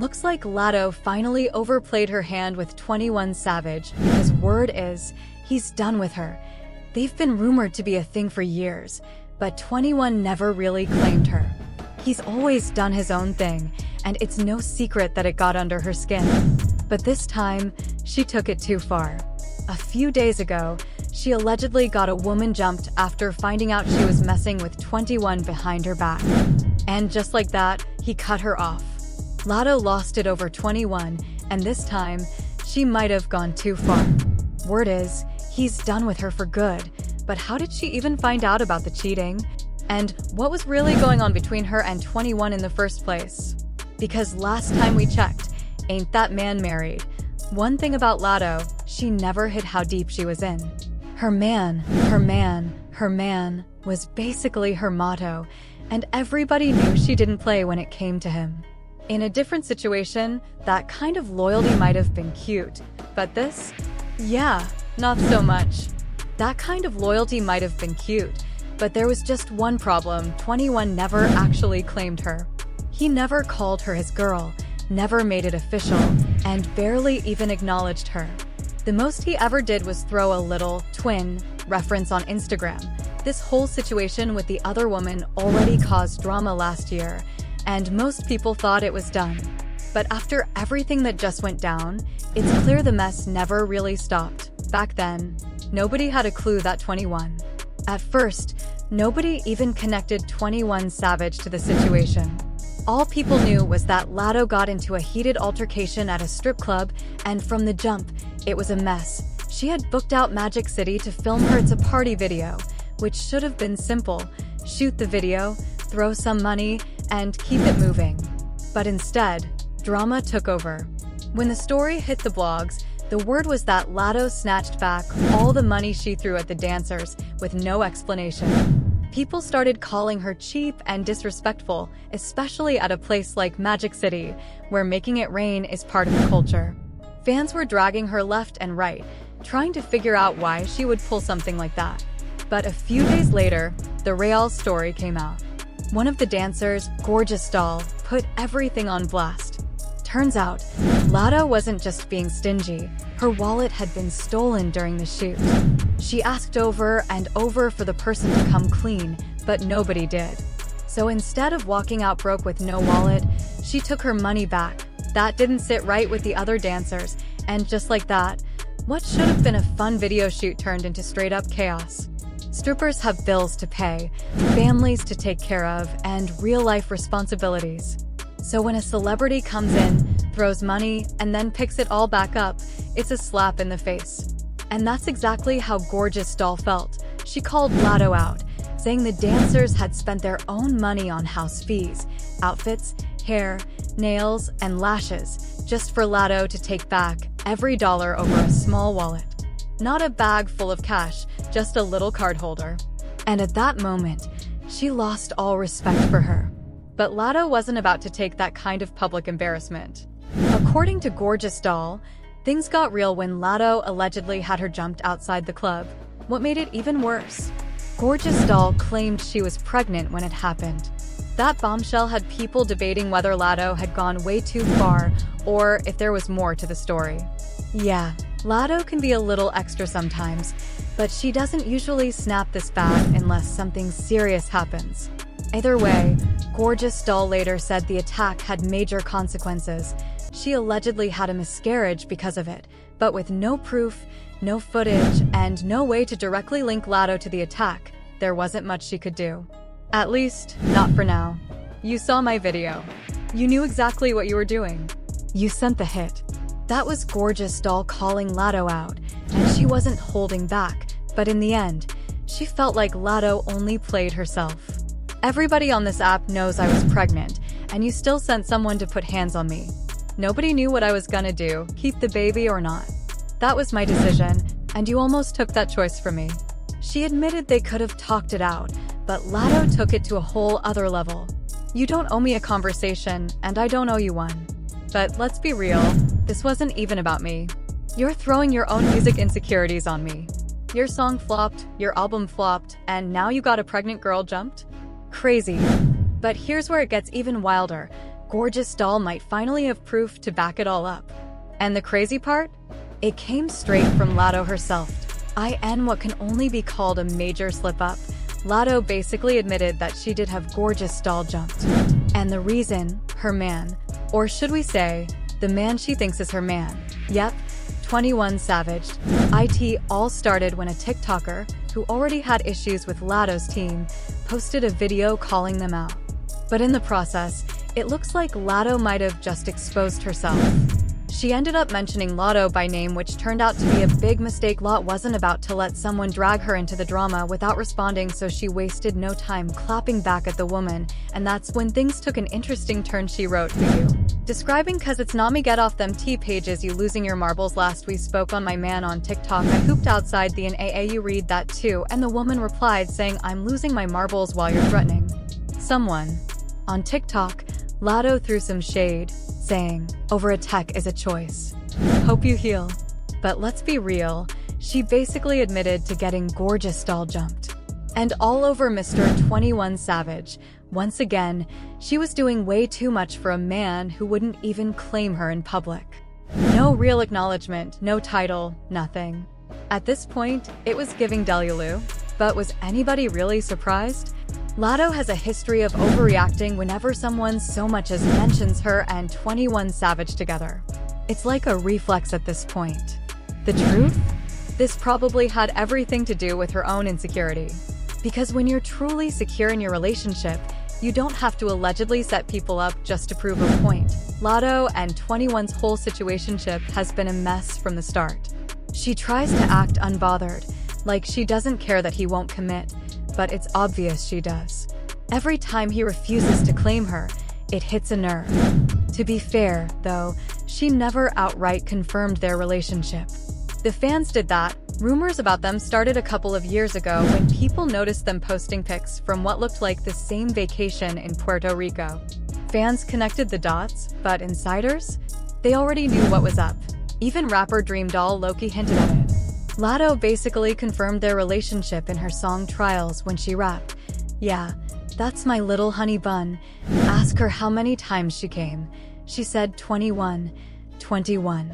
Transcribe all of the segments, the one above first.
Looks like Latto finally overplayed her hand with 21 Savage, because word is, he's done with her. They've been rumored to be a thing for years, but 21 never really claimed her. He's always done his own thing, and it's no secret that it got under her skin. But this time, she took it too far. A few days ago, she allegedly got a woman jumped after finding out she was messing with 21 behind her back. And just like that, he cut her off. Latto lost it over 21, and this time, she might have gone too far. Word is, he's done with her for good, but how did she even find out about the cheating? And what was really going on between her and 21 in the first place? Because last time we checked, ain't that man married? One thing about Latto, she never hid how deep she was in. Her man was basically her motto, and everybody knew she didn't play when it came to him. In a different situation, that kind of loyalty might have been cute, but this? Yeah, not so much. That kind of loyalty might have been cute, but there was just one problem: 21 never actually claimed her. He never called her his girl, never made it official, and barely even acknowledged her. The most he ever did was throw a little twin reference on Instagram. This whole situation with the other woman already caused drama last year, and most people thought it was done. But after everything that just went down, it's clear the mess never really stopped. Back then, nobody had a clue that 21. At first, nobody even connected 21 Savage to the situation. All people knew was that Latto got into a heated altercation at a strip club, and from the jump, it was a mess. She had booked out Magic City to film her "It's a Party" video, which should have been simple: shoot the video, throw some money, and keep it moving. But instead, drama took over. When the story hit the blogs, the word was that Latto snatched back all the money she threw at the dancers with no explanation. People started calling her cheap and disrespectful, especially at a place like Magic City, where making it rain is part of the culture. Fans were dragging her left and right, trying to figure out why she would pull something like that. But a few days later, the real story came out. One of the dancers, Gorgeous Doll, put everything on blast. Turns out, Latto wasn't just being stingy. Her wallet had been stolen during the shoot. She asked over and over for the person to come clean, but nobody did. So instead of walking out broke with no wallet, she took her money back. That didn't sit right with the other dancers, and just like that, what should have been a fun video shoot turned into straight-up chaos. Strippers have bills to pay, families to take care of, and real-life responsibilities. So when a celebrity comes in, throws money, and then picks it all back up, it's a slap in the face. And that's exactly how Gorgeous Doll felt. She called Latto out, saying the dancers had spent their own money on house fees, outfits, hair, nails, and lashes, just for Latto to take back every dollar over a small wallet. Not a bag full of cash, just a little card holder. And at that moment, she lost all respect for her. But Latto wasn't about to take that kind of public embarrassment. According to Gorgeous Doll, things got real when Latto allegedly had her jumped outside the club. What made it even worse? Gorgeous Doll claimed she was pregnant when it happened. That bombshell had people debating whether Latto had gone way too far or if there was more to the story. Yeah, Latto can be a little extra sometimes, but she doesn't usually snap this bad unless something serious happens. Either way, Gorgeous Doll later said the attack had major consequences. She allegedly had a miscarriage because of it, but with no proof, no footage, and no way to directly link Latto to the attack, there wasn't much she could do. At least, not for now. You saw my video. You knew exactly what you were doing. You sent the hit. That was Gorgeous Doll calling Latto out, and she wasn't holding back, but in the end, she felt like Latto only played herself. Everybody on this app knows I was pregnant, and you still sent someone to put hands on me. Nobody knew what I was gonna do, keep the baby or not. That was my decision, and you almost took that choice from me. She admitted they could have talked it out, but Latto took it to a whole other level. You don't owe me a conversation, and I don't owe you one. But let's be real, this wasn't even about me. You're throwing your own music insecurities on me. Your song flopped, your album flopped, and now you got a pregnant girl jumped? Crazy. But here's where it gets even wilder. gorgeous doll might finally have proof to back it all up. And the crazy part? It came straight from Latto herself. In what can only be called a major slip-up, Latto basically admitted that she did have gorgeous doll jumped. And the reason, her man, or should we say, the man she thinks is her man, yep, 21 Savage, it all started when a TikToker, who already had issues with Latto's team, posted a video calling them out. But in the process, it looks like Latto might have just exposed herself. She ended up mentioning Latto by name, which turned out to be a big mistake. Latto wasn't about to let someone drag her into the drama without responding, so she wasted no time clapping back at the woman, and that's when things took an interesting turn. She wrote for you, describing "cause it's not me, get off them T pages, you losing your marbles. Last we spoke on my man on TikTok, I hooped outside the NAA, you read that too?" And the woman replied saying, "I'm losing my marbles while you're threatening someone." On TikTok, Latto threw some shade, saying, "Over a tech is a choice. Hope you heal." But let's be real, she basically admitted to getting gorgeous doll jumped. And all over Mr. 21 Savage. Once again, she was doing way too much for a man who wouldn't even claim her in public. No real acknowledgement, no title, nothing. At this point, it was giving Delulu. But was anybody really surprised? Latto has a history of overreacting whenever someone so much as mentions her and 21 Savage together. It's like a reflex at this point. The truth? This probably had everything to do with her own insecurity. Because when you're truly secure in your relationship, you don't have to allegedly set people up just to prove a point. Latto and 21's whole situationship has been a mess from the start. She tries to act unbothered, like she doesn't care that he won't commit, but it's obvious she does. Every time he refuses to claim her, it hits a nerve. To be fair, though, she never outright confirmed their relationship. The fans did that. Rumors about them started a couple of years ago when people noticed them posting pics from what looked like the same vacation in Puerto Rico. Fans connected the dots, but insiders? They already knew what was up. Even rapper Dream Doll Loki hinted at it. Latto basically confirmed their relationship in her song Trials when she rapped, "Yeah, that's my little honey bun. Ask her how many times she came. She said 21, 21.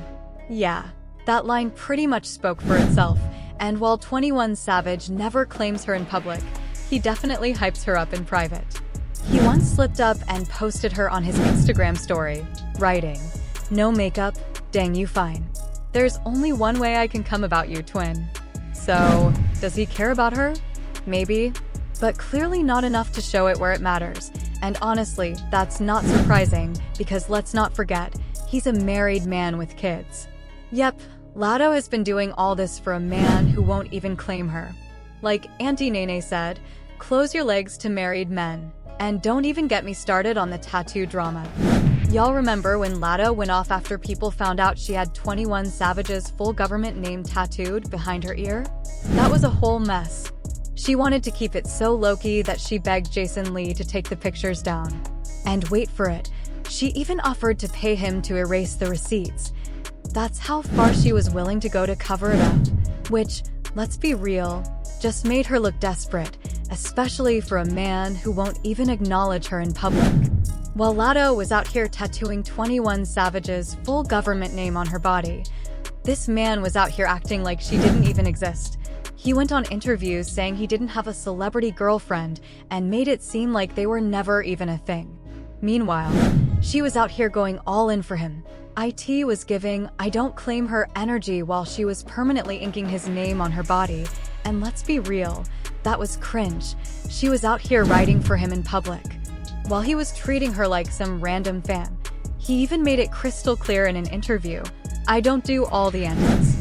Yeah, that line pretty much spoke for itself, and while 21 Savage never claims her in public, he definitely hypes her up in private. He once slipped up and posted her on his Instagram story, writing, "No makeup, dang you fine. There's only one way I can come about you, twin." So, does he care about her? Maybe, but clearly not enough to show it where it matters. And honestly, that's not surprising, because let's not forget, he's a married man with kids. Yep, Latto has been doing all this for a man who won't even claim her. Like Auntie Nene said, close your legs to married men. And don't even get me started on the tattoo drama. Y'all remember when Latto went off after people found out she had 21 Savage's full government name tattooed behind her ear? That was a whole mess. She wanted to keep it so low-key that she begged Jason Lee to take the pictures down. And wait for it, she even offered to pay him to erase the receipts. That's how far she was willing to go to cover it up, which, let's be real, just made her look desperate, especially for a man who won't even acknowledge her in public. While Latto was out here tattooing 21 Savage's full government name on her body, this man was out here acting like she didn't even exist. He went on interviews saying he didn't have a celebrity girlfriend and made it seem like they were never even a thing. Meanwhile, she was out here going all in for him. IT was giving "I don't claim her" energy while she was permanently inking his name on her body. And let's be real, that was cringe. She was out here writing for him in public, while he was treating her like some random fan. He even made it crystal clear in an interview, "I don't do all the endings.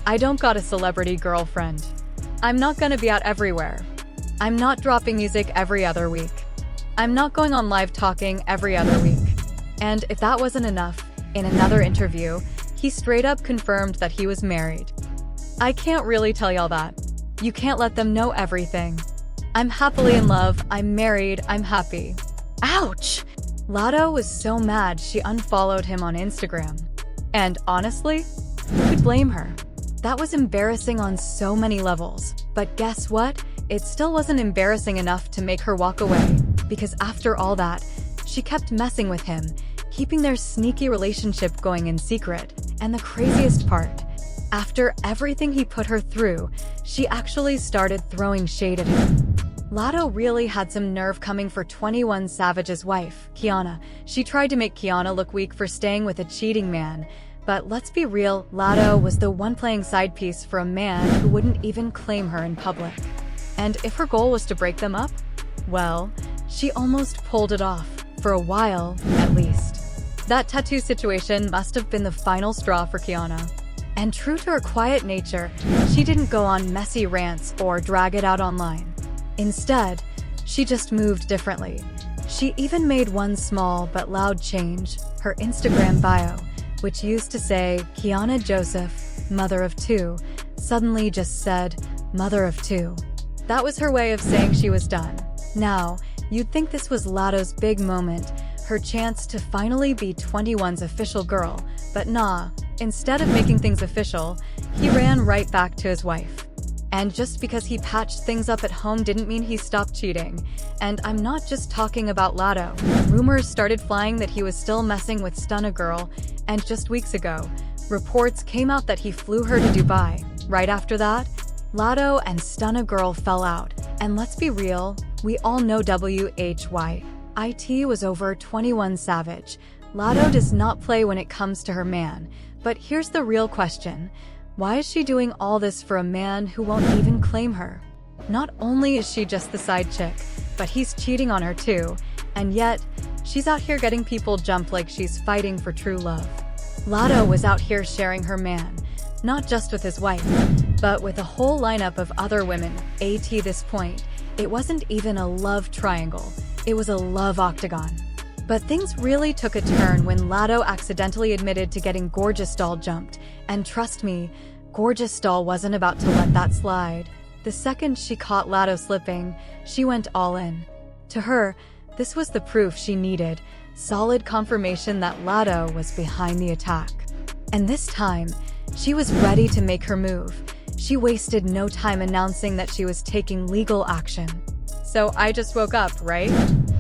I don't got a celebrity girlfriend. I'm not gonna be out everywhere. I'm not dropping music every other week. I'm not going on live talking every other week." And if that wasn't enough, in another interview, he straight up confirmed that he was married. "I can't really tell y'all that. You can't let them know everything. I'm happily in love, I'm married, I'm happy." Ouch! Latto was so mad she unfollowed him on Instagram. And honestly, who could blame her? That was embarrassing on so many levels. But guess what? It still wasn't embarrassing enough to make her walk away, because after all that, She kept messing with him, keeping their sneaky relationship going in secret. And the craziest part, after everything he put her through, she actually started throwing shade at him. Latto really had some nerve coming for 21 Savage's wife, Kiana. She tried to make Kiana look weak for staying with a cheating man. But let's be real, Latto was the one playing side piece for a man who wouldn't even claim her in public. And if her goal was to break them up, well, she almost pulled it off, for a while, at least. That tattoo situation must have been the final straw for Kiana. And true to her quiet nature, she didn't go on messy rants or drag it out online. Instead, she just moved differently. She even made one small but loud change, her Instagram bio, which used to say Kiana Joseph, mother of two, suddenly just said mother of two. That was her way of saying she was done. Now, you'd think this was Latto's big moment, her chance to finally be 21's official girl, but nah, instead of making things official, he ran right back to his wife. And just because he patched things up at home didn't mean he stopped cheating. And I'm not just talking about Latto. Rumors started flying that he was still messing with Stunna Girl, and just weeks ago, reports came out that he flew her to Dubai. Right after that, Latto and Stunna Girl fell out. And let's be real, we all know WHY. IT was over 21 Savage. Latto does not play when it comes to her man. But here's the real question. Why is she doing all this for a man who won't even claim her? Not only is she just the side chick, but he's cheating on her too. And yet, she's out here getting people jump like she's fighting for true love. Latto was out here sharing her man, not just with his wife, but with a whole lineup of other women. At this point, it wasn't even a love triangle, it was a love octagon. But things really took a turn when Latto accidentally admitted to getting Gorgeous Doll jumped. And trust me, Gorgeous Doll wasn't about to let that slide. The second she caught Latto slipping, she went all in. To her, this was the proof she needed, solid confirmation that Latto was behind the attack. And this time, she was ready to make her move. She wasted no time announcing that she was taking legal action. So I just woke up, right?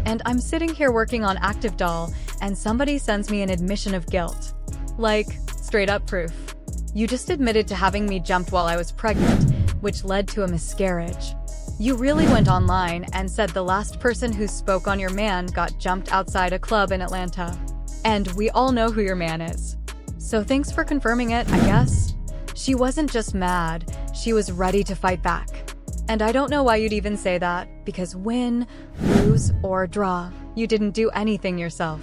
And I'm sitting here working on Active Doll, and somebody sends me an admission of guilt. Like, straight up proof. You just admitted to having me jumped while I was pregnant, which led to a miscarriage. You really went online and said the last person who spoke on your man got jumped outside a club in Atlanta. And we all know who your man is. So thanks for confirming it, I guess. She wasn't just mad, she was ready to fight back. And I don't know why you'd even say that, because win, lose, or draw, you didn't do anything yourself.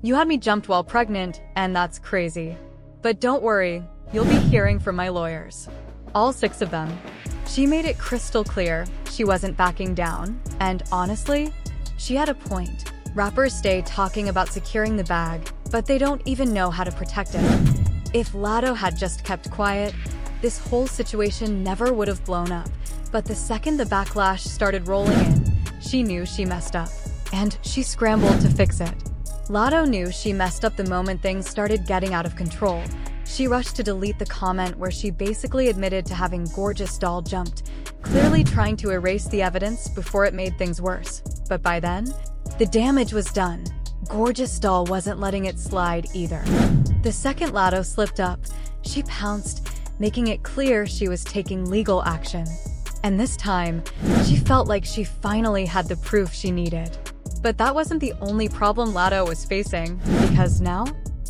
You had me jumped while pregnant, and that's crazy. But don't worry, you'll be hearing from my lawyers. All 6 of them. She made it crystal clear she wasn't backing down, and honestly, she had a point. Rappers stay talking about securing the bag, but they don't even know how to protect it. If Latto had just kept quiet, this whole situation never would have blown up. But the second the backlash started rolling in, she knew she messed up. And she scrambled to fix it. Latto knew she messed up the moment things started getting out of control. She rushed to delete the comment where she basically admitted to having Gorgeous Doll jumped, clearly trying to erase the evidence before it made things worse. But by then, the damage was done. Gorgeous Doll wasn't letting it slide either. The second Latto slipped up, she pounced, making it clear she was taking legal action. And this time, she felt like she finally had the proof she needed. But that wasn't the only problem Latto was facing, because now,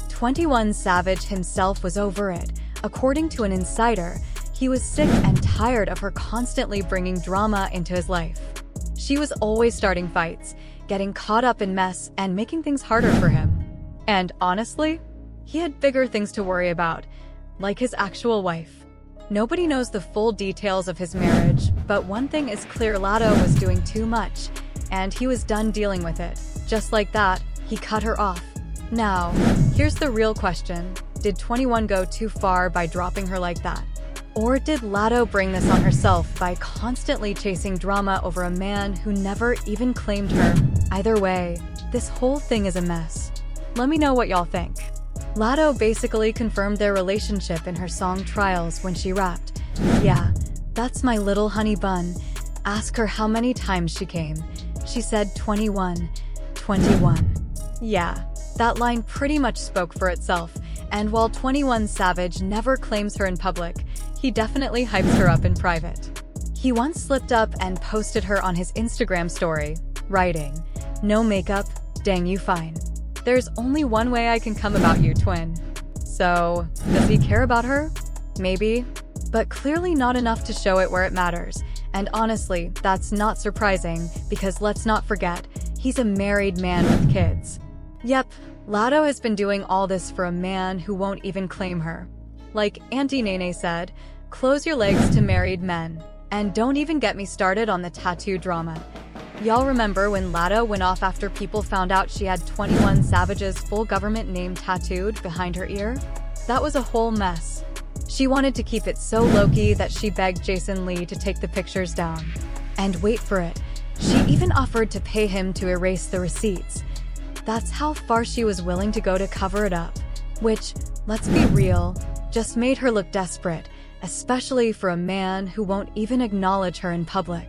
21 Savage himself was over it. According to an insider, he was sick and tired of her constantly bringing drama into his life. She was always starting fights, getting caught up in mess, and making things harder for him. And honestly, he had bigger things to worry about, like his actual wife. Nobody knows the full details of his marriage, but one thing is clear: Latto was doing too much, and he was done dealing with it. Just like that, he cut her off. Now, here's the real question. Did 21 go too far by dropping her like that? Or did Latto bring this on herself by constantly chasing drama over a man who never even claimed her? Either way, this whole thing is a mess. Let me know what y'all think. Latto basically confirmed their relationship in her song Trials when she rapped, "Yeah, that's my little honey bun. Ask her how many times she came. She said 21, 21. Yeah, that line pretty much spoke for itself, and while 21 Savage never claims her in public, he definitely hypes her up in private. He once slipped up and posted her on his Instagram story, writing, "No makeup, dang you fine. There's only one way I can come about you, twin." So, does he care about her? Maybe, but clearly not enough to show it where it matters. And honestly, that's not surprising, because let's not forget, he's a married man with kids. Yep, Latto has been doing all this for a man who won't even claim her. Like Auntie Nene said, close your legs to married men. And don't even get me started on the tattoo drama. Y'all remember when Latto went off after people found out she had 21 Savage's full government name tattooed behind her ear? That was a whole mess. She wanted to keep it so low-key that she begged Jason Lee to take the pictures down. And wait for it, she even offered to pay him to erase the receipts. That's how far she was willing to go to cover it up. Which, let's be real, just made her look desperate, especially for a man who won't even acknowledge her in public.